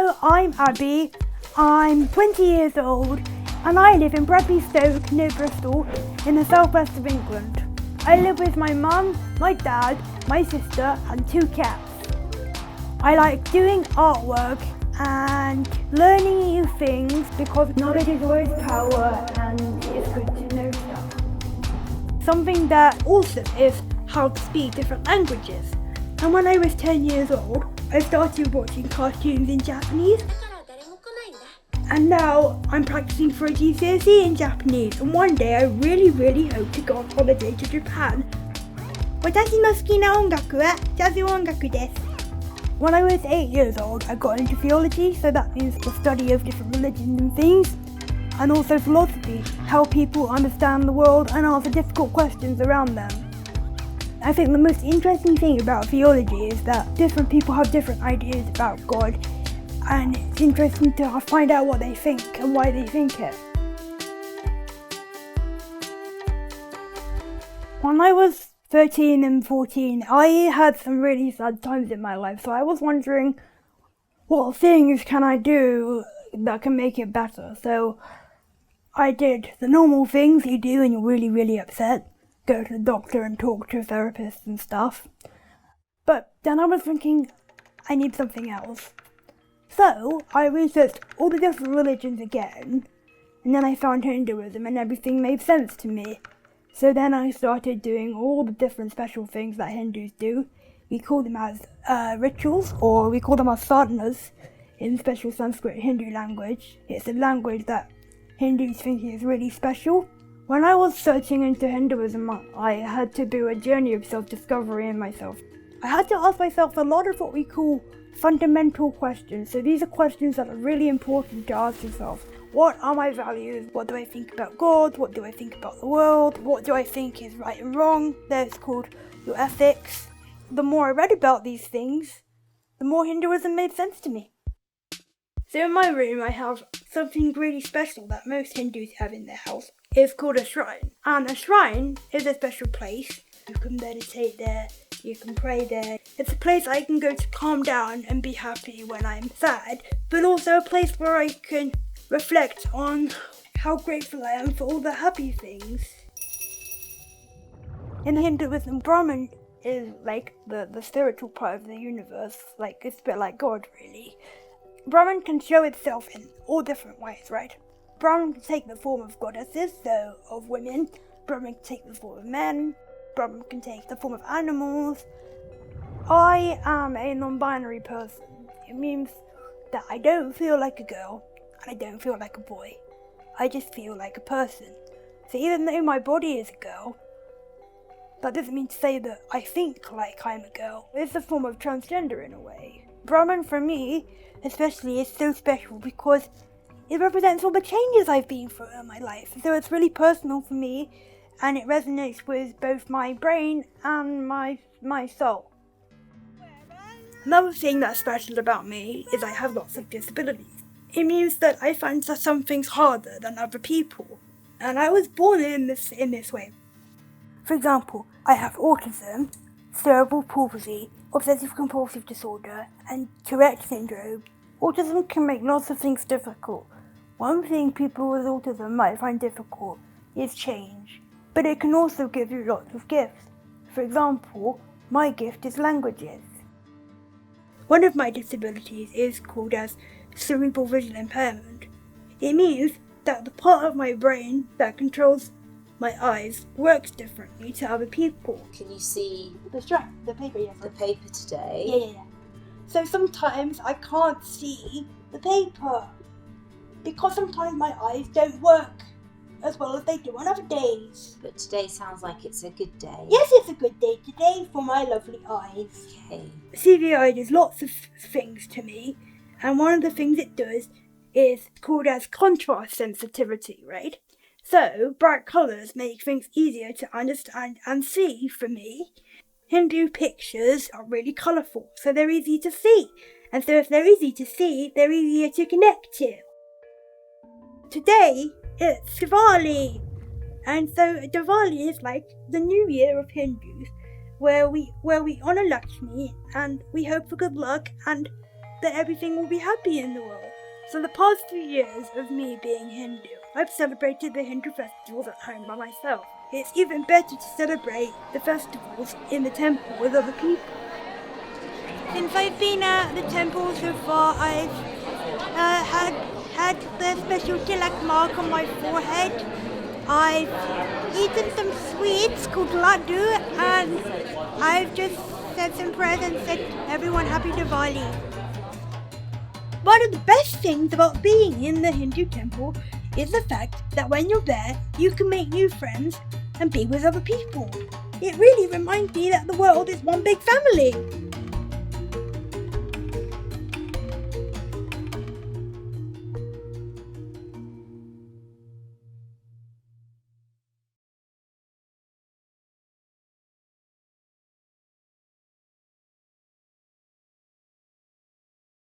Hello, I'm Abby. I'm 20 years old and I live in Bradley-Stoke near Bristol in the southwest of England. I live with my mum, my dad, my sister and 2 cats. I like doing artwork and learning new things because knowledge is always power and it's good to know stuff. Something that also is how to speak different languages. And when I was 10 years old, I started watching cartoons in Japanese. And now I'm practicing for a GCSE in Japanese. And one day I really hope to go on holiday to Japan. 私の好きな音楽はジャズ音楽です。When I was 8 years old, I got into theology, so that means the study of different religions and things, and also philosophy, how people understand the world and answer difficult questions around them. I think the most interesting thing about theology is that different people have different ideas about God, and it's interesting to find out what they think and why they think it. When I was 13 and 14, I had some really sad times in my life, so I was wondering what things can I do that can make it better. So I did the normal things you do when you're really upset. Go to the doctor and talk to a therapist and stuff. But then I was thinking, I need something else. So I researched all the different religions again, and then I found Hinduism and everything made sense to me. So then I started doing all the different special things that Hindus do. We call them as rituals, or we call them as sadhanas in special Sanskrit Hindu language. It's a language that Hindus think is really special. When I was searching into Hinduism, I had to do a journey of self-discovery in myself. I had to ask myself a lot of what we call fundamental questions. So these are questions that are really important to ask yourself. What are my values? What do I think about God? What do I think about the world? What do I think is right and wrong? That's called your ethics. The more I read about these things, the more Hinduism made sense to me. So in my room I have something really special that most Hindus have in their house. It's called a shrine. And a shrine is a special place. You can meditate there, you can pray there. It's a place I can go to calm down and be happy when I'm sad, but also a place where I can reflect on how grateful I am for all the happy things. In Hinduism, Brahman is like the spiritual part of the universe. Like, it's a bit like God, really. Brahman can show itself in all different ways, right? Brahman can take the form of goddesses, so of women. Brahman can take the form of men. Brahman can take the form of animals. I am a non-binary person. It means that I don't feel like a girl and I don't feel like a boy. I just feel like a person. So even though my body is a girl, that doesn't mean to say that I think like I'm a girl. It's a form of transgender in a way. Brahman for me, especially, is so special because it represents all the changes I've been through in my life. So it's really personal for me and it resonates with both my brain and my soul. Another thing that's special about me is I have lots of disabilities. It means that I find that some things harder than other people. And I was born in this way. For example, I have autism, cerebral palsy, obsessive compulsive disorder, and Tourette syndrome. Autism can make lots of things difficult. One thing people with autism might find difficult is change, but it can also give you lots of gifts. For example, my gift is languages. One of my disabilities is called as cerebral visual impairment. It means that the part of my brain that controls my eyes works differently to other people. Can you see the paper, yes. the paper today? Yeah. So sometimes I can't see the paper because sometimes my eyes don't work as well as they do on other days. But today sounds like it's a good day. Yes, it's a good day today for my lovely eyes. Okay. CVI does lots of things to me, and one of the things it does is called as contrast sensitivity, right? So, bright colours make things easier to understand and see for me. Hindu pictures are really colourful, so they're easy to see. And so if they're easy to see, they're easier to connect to. Today, it's Diwali. And so Diwali is like the new year of Hindus, where we honour Lakshmi and we hope for good luck and that everything will be happy in the world. So the past 3 years of me being Hindu, I've celebrated the Hindu festivals at home by myself. It's even better to celebrate the festivals in the temple with other people. Since I've been at the temple so far, I've had the special tilak mark on my forehead. I've eaten some sweets called laddu, and I've just said some prayers and said everyone happy Diwali. One of the best things about being in the Hindu temple is the fact that when you're there, you can make new friends and be with other people. It really reminds me that the world is one big family.